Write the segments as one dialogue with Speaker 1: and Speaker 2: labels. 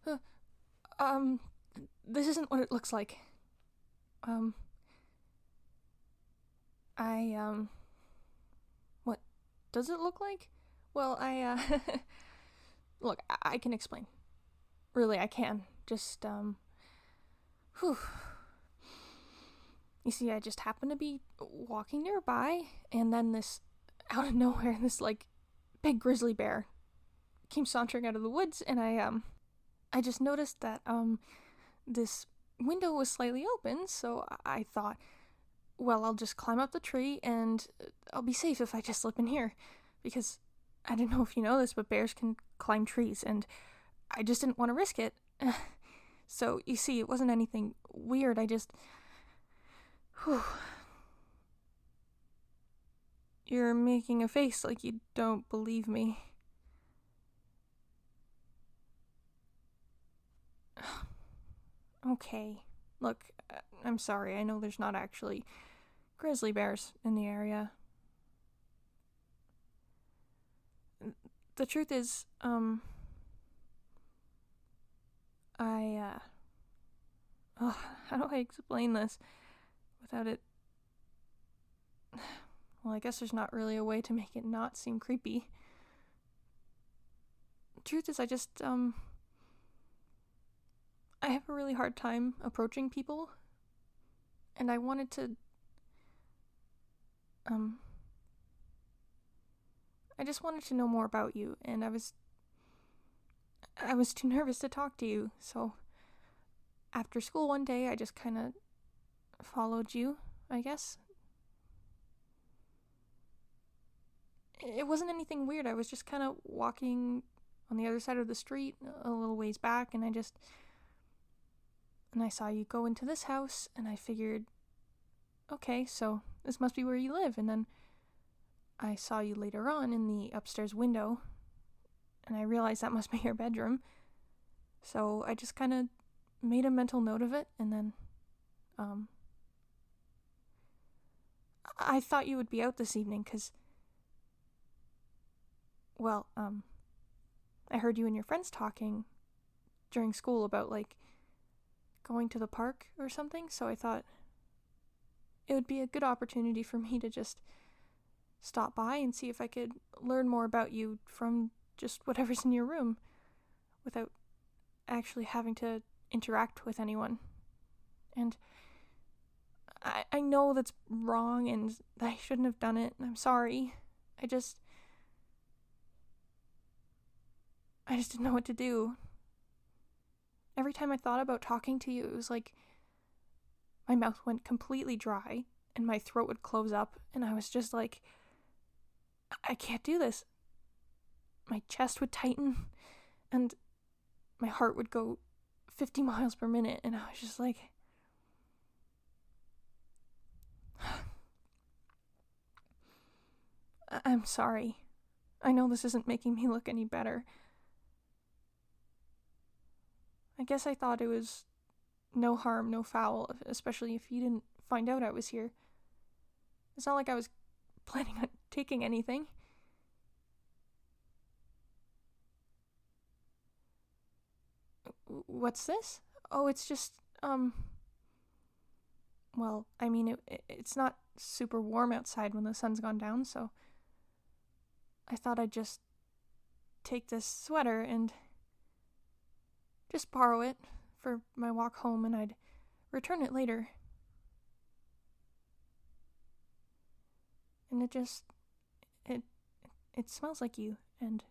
Speaker 1: Uh, um, this isn't what it looks like. Um, I, what does it look like? Well, look, I can explain. Really, I can. Just, whew. You see, I just happened to be walking nearby, and then out of nowhere, this, big grizzly bear came sauntering out of the woods, and I just noticed that, this window was slightly open, so I thought, well, I'll just climb up the tree and I'll be safe if I just slip in here. Because I don't know if you know this, but bears can climb trees, and I just didn't want to risk it. So, you see, it wasn't anything weird. I just. Whew. You're making a face like you don't believe me. Okay. Look, I'm sorry. I know there's not actually grizzly bears in the area. The truth is, I, how do I explain this without it? Well, I guess there's not really a way to make it not seem creepy. The truth is, I have a really hard time approaching people, and I wanted to, I just wanted to know more about you, and I was too nervous to talk to you, so after school one day, I just kind of followed you, I guess. It wasn't anything weird. I was just kind of walking on the other side of the street, a little ways back, and I saw you go into this house, and I figured, okay, so this must be where you live. And then I saw you later on in the upstairs window, and I realized that must be your bedroom. So I just kind of made a mental note of it, and then, I thought you would be out this evening, because, well, I heard you and your friends talking during school about, going to the park or something, so I thought it would be a good opportunity for me to just stop by and see if I could learn more about you from just whatever's in your room without actually having to interact with anyone. And I know that's wrong and that I shouldn't have done it, and I'm sorry. I just didn't know what to do. Every time I thought about talking to you, it was like my mouth went completely dry and my throat would close up, and I was just like, I can't do this. My chest would tighten and my heart would go 50 miles per minute, and I was just like, I'm sorry. I know this isn't making me look any better. I guess I thought it was no harm, no foul, especially if you didn't find out I was here. It's not like I was planning on taking anything. What's this? Oh, it's just, well, I mean, it's not super warm outside when the sun's gone down, so I thought I'd just take this sweater and just borrow it for my walk home, and I'd return it later. And it it smells like you, and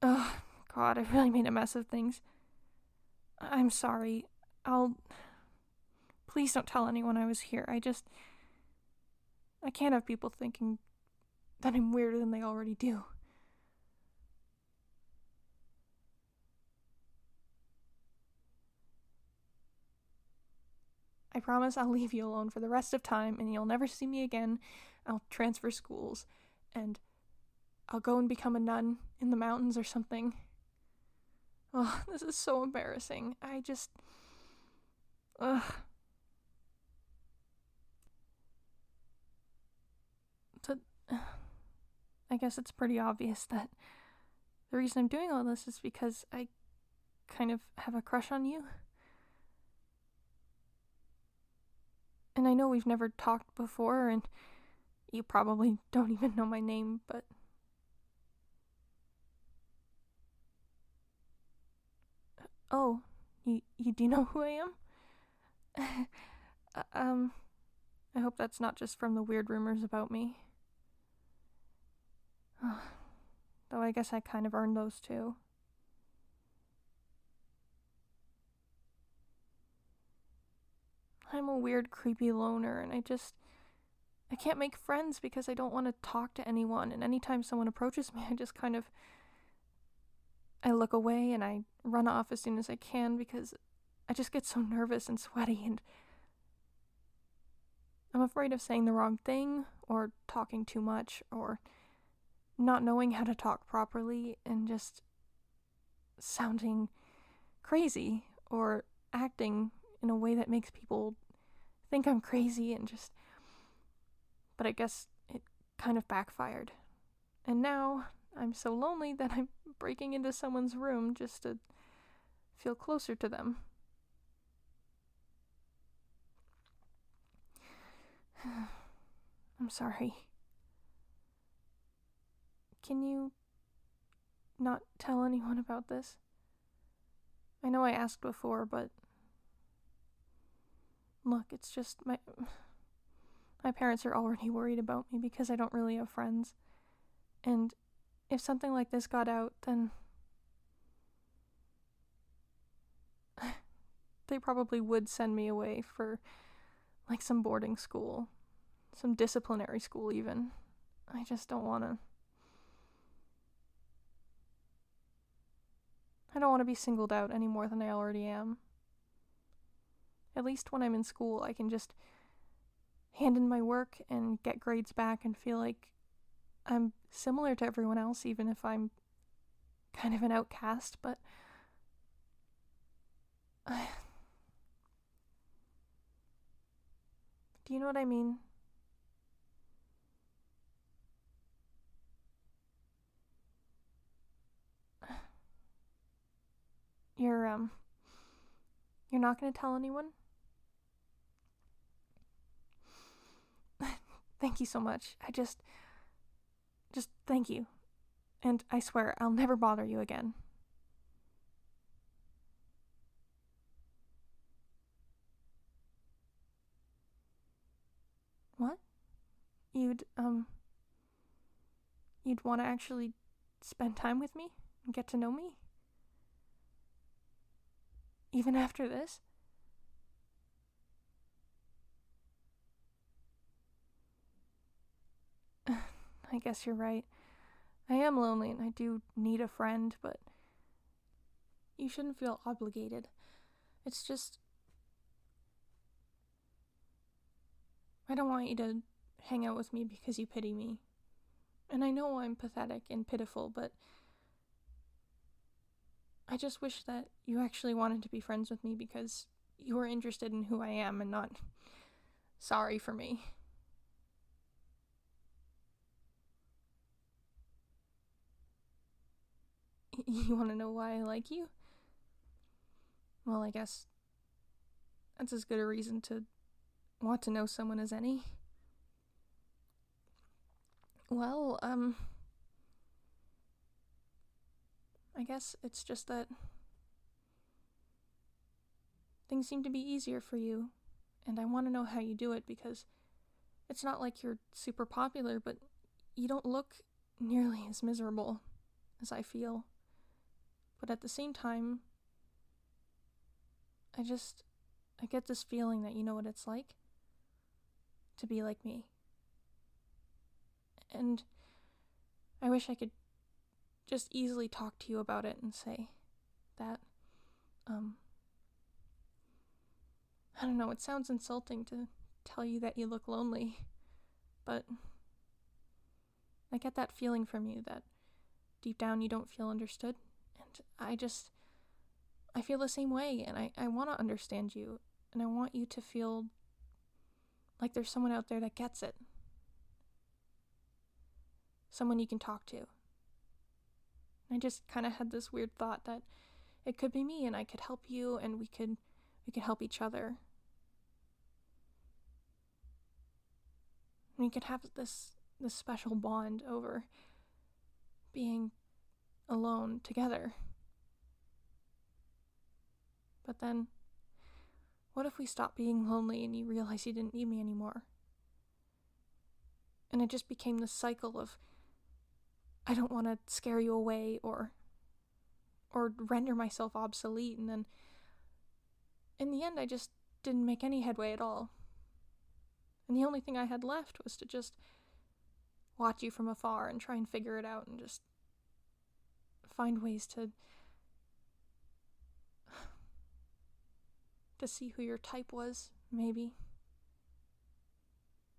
Speaker 1: oh god, I really made a mess of things. I'm sorry. I'll Please don't tell anyone I was here. I can't have people thinking that I'm weirder than they already do. I promise I'll leave you alone for the rest of time, and you'll never see me again. I'll transfer schools, and I'll go and become a nun in the mountains or something. Oh, this is so embarrassing. Ugh. I guess it's pretty obvious that the reason I'm doing all this is because I kind of have a crush on you. And I know we've never talked before, and you probably don't even know my name, but... Oh, you do know who I am? I hope that's not just from the weird rumors about me. Though I guess I kind of earned those too. I'm a weird, creepy loner, and I can't make friends because I don't want to talk to anyone, and anytime someone approaches me, I look away and I run off as soon as I can because I just get so nervous and sweaty, and I'm afraid of saying the wrong thing, or talking too much, or not knowing how to talk properly, and just sounding crazy, or acting in a way that makes people think I'm crazy, but I guess it kind of backfired. And now I'm so lonely that I'm breaking into someone's room just to feel closer to them. I'm sorry. Can you not tell anyone about this? I know I asked before, but look, it's just my parents are already worried about me because I don't really have friends. And if something like this got out, then they probably would send me away for like some boarding school, some disciplinary school even. I just don't want to. I don't want to be singled out any more than I already am. At least when I'm in school, I can just hand in my work and get grades back and feel like I'm similar to everyone else, even if I'm kind of an outcast, but do you know what I mean? You're not gonna tell anyone? Thank you so much. Just thank you. And I swear, I'll never bother you again. What? You'd want to actually spend time with me and get to know me? Even after this? I guess you're right. I am lonely and I do need a friend, but you shouldn't feel obligated. It's just, I don't want you to hang out with me because you pity me. And I know I'm pathetic and pitiful, but I just wish that you actually wanted to be friends with me because you were interested in who I am and not sorry for me. You want to know why I like you? Well, I guess that's as good a reason to want to know someone as any. Well, I guess it's just that things seem to be easier for you, and I want to know how you do it because it's not like you're super popular, but you don't look nearly as miserable as I feel. But at the same time, I get this feeling that you know what it's like to be like me. And I wish I could just easily talk to you about it and say that, I don't know, it sounds insulting to tell you that you look lonely, but I get that feeling from you that deep down you don't feel understood, and I feel the same way, and I want to understand you, and I want you to feel like there's someone out there that gets it. Someone you can talk to. I just kind of had this weird thought that it could be me and I could help you and we could help each other. We could have this special bond over being alone together. But then, what if we stopped being lonely and you realize you didn't need me anymore? And it just became this cycle of, I don't want to scare you away or render myself obsolete, and then in the end I just didn't make any headway at all. And the only thing I had left was to just watch you from afar and try and figure it out and just find ways to see who your type was, maybe.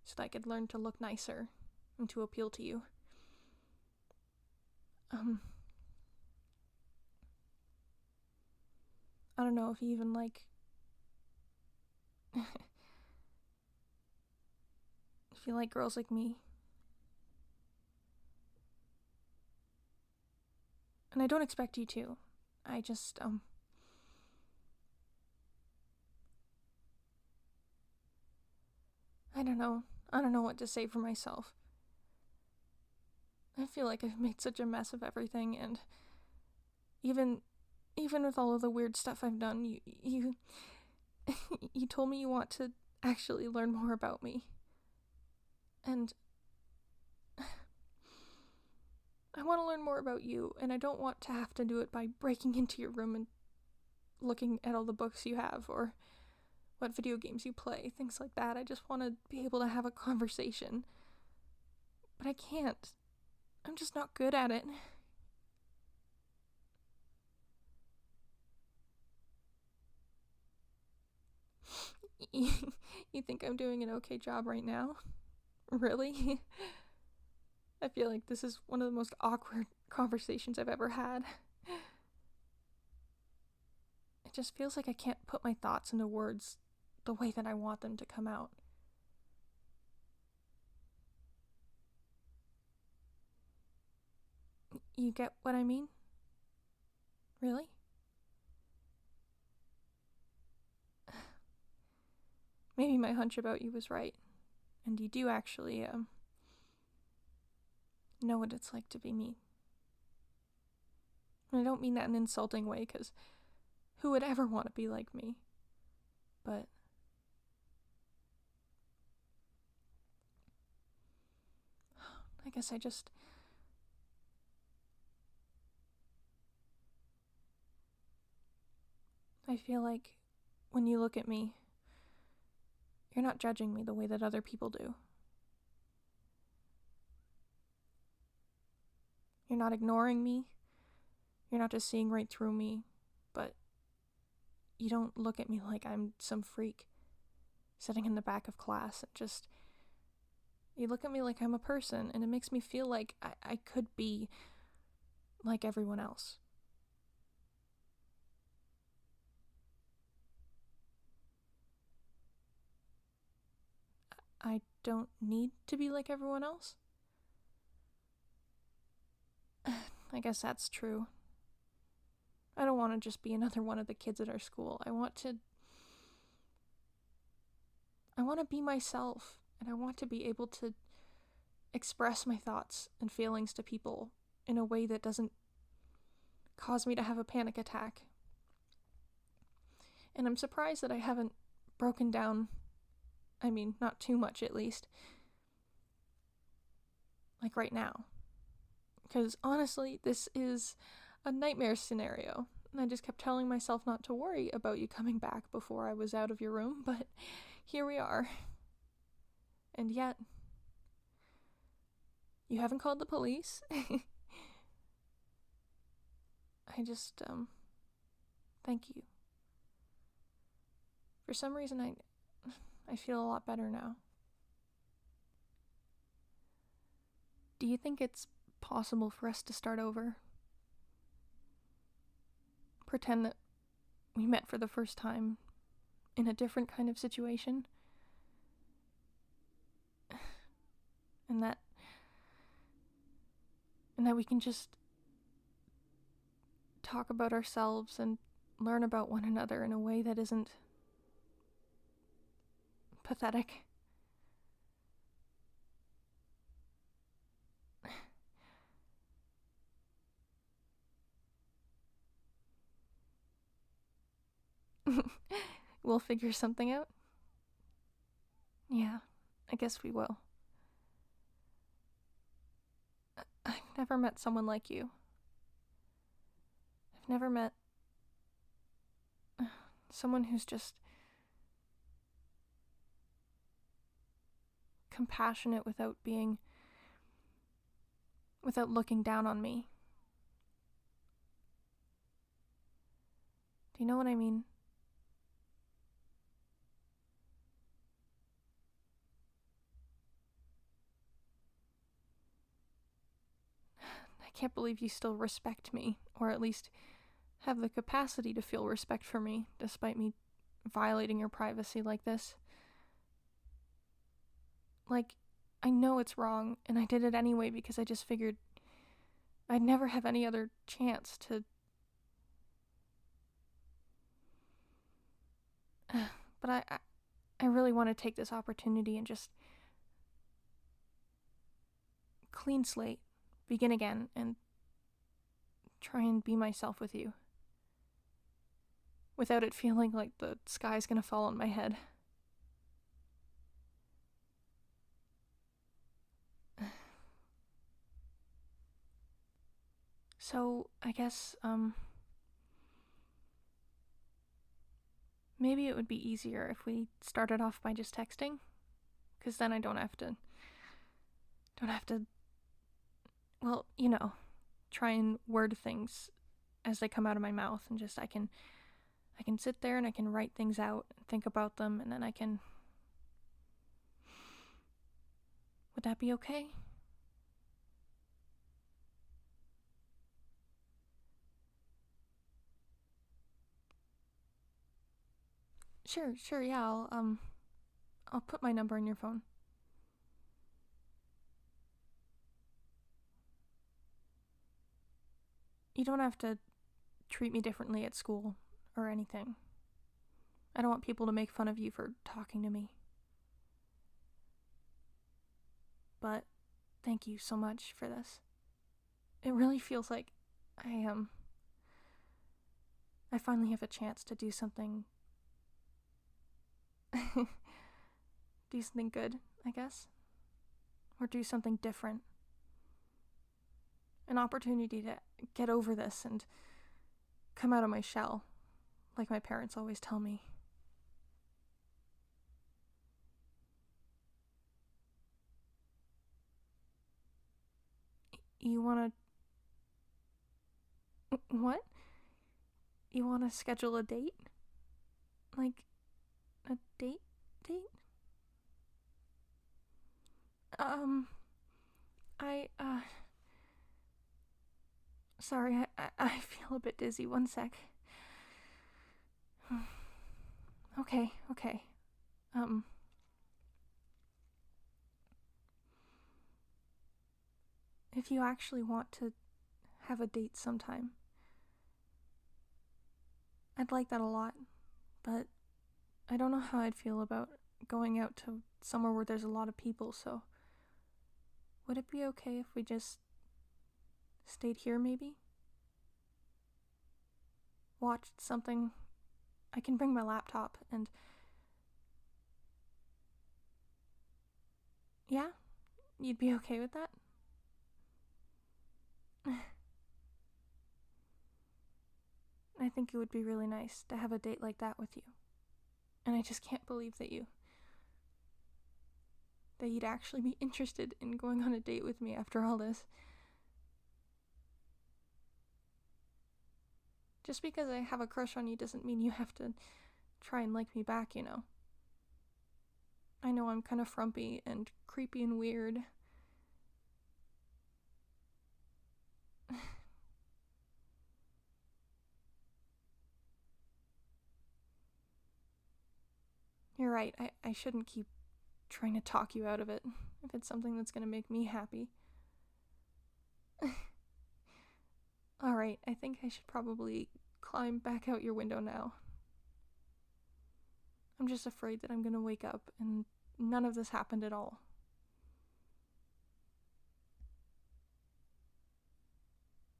Speaker 1: So that I could learn to look nicer and to appeal to you. I don't know if you even like... if you like girls like me. And I don't expect you to. I just, I don't know. I don't know what to say for myself. I feel like I've made such a mess of everything, and even with all of the weird stuff I've done, you you told me you want to actually learn more about me. And I want to learn more about you, and I don't want to have to do it by breaking into your room and looking at all the books you have, or what video games you play, things like that. I just want to be able to have a conversation. But I can't. I'm just not good at it. You think I'm doing an okay job right now? Really? I feel like this is one of the most awkward conversations I've ever had. It just feels like I can't put my thoughts into words the way that I want them to come out. You get what I mean? Really? Maybe my hunch about you was right, and you do actually, know what it's like to be me. And I don't mean that in an insulting way, because who would ever want to be like me? But I guess I feel like when you look at me, you're not judging me the way that other people do. You're not ignoring me. You're not just seeing right through me, but you don't look at me like I'm some freak sitting in the back of class. You look at me like I'm a person, and it makes me feel like I could be like everyone else. I don't need to be like everyone else. I guess that's true. I don't want to just be another one of the kids at our school. I want to be myself, and I want to be able to express my thoughts and feelings to people in a way that doesn't cause me to have a panic attack. And I'm surprised that I haven't broken down. I mean, not too much at least. Like right now. Because honestly, this is a nightmare scenario. And I just kept telling myself not to worry about you coming back before I was out of your room, but here we are. And yet, you haven't called the police. I just, thank you. For some reason, I feel a lot better now. Do you think it's possible for us to start over? Pretend that we met for the first time in a different kind of situation? And that we can just talk about ourselves and learn about one another in a way that isn't pathetic. We'll figure something out? Yeah, I guess we will. I've never met someone like you. I've never met someone who's just compassionate without looking down on me. Do you know what I mean? I can't believe you still respect me, or at least have the capacity to feel respect for me, despite me violating your privacy like this. Like, I know it's wrong, and I did it anyway because I just figured I'd never have any other chance to... But I really want to take this opportunity and just clean slate, begin again, and try and be myself with you. Without it feeling like the sky's gonna fall on my head. So, I guess, maybe it would be easier if we started off by just texting, because then I don't have to, well, try and word things as they come out of my mouth, and just I can sit there and I can write things out and think about them, and then I can... Would that be okay? Sure, yeah, I'll put my number in your phone. You don't have to treat me differently at school or anything. I don't want people to make fun of you for talking to me. But thank you so much for this. It really feels like I finally have a chance to do something do something good, I guess. Or do something different. An opportunity to get over this and come out of my shell, like my parents always tell me. You wanna... What? You wanna schedule a date? Like, a date? Sorry, I feel a bit dizzy. One sec. Okay. If you actually want to have a date sometime, I'd like that a lot, but I don't know how I'd feel about going out to somewhere where there's a lot of people, so would it be okay if we just stayed here, maybe? Watched something. I can bring my laptop and... Yeah? You'd be okay with that? I think it would be really nice to have a date like that with you. And I just can't believe that you'd actually be interested in going on a date with me after all this. Just because I have a crush on you doesn't mean you have to try and like me back, you know. I know I'm kind of frumpy and creepy and weird. You're right, I shouldn't keep trying to talk you out of it if it's something that's gonna make me happy. Alright. Alright, I think I should probably climb back out your window now. I'm just afraid that I'm gonna wake up and none of this happened at all.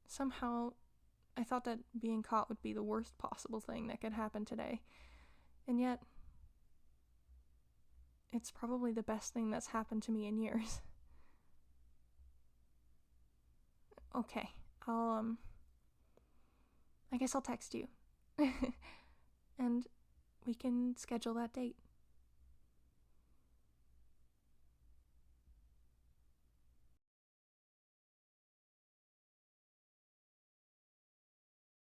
Speaker 1: Somehow, I thought that being caught would be the worst possible thing that could happen today. And yet, it's probably the best thing that's happened to me in years. Okay, I guess I'll text you. And we can schedule that date.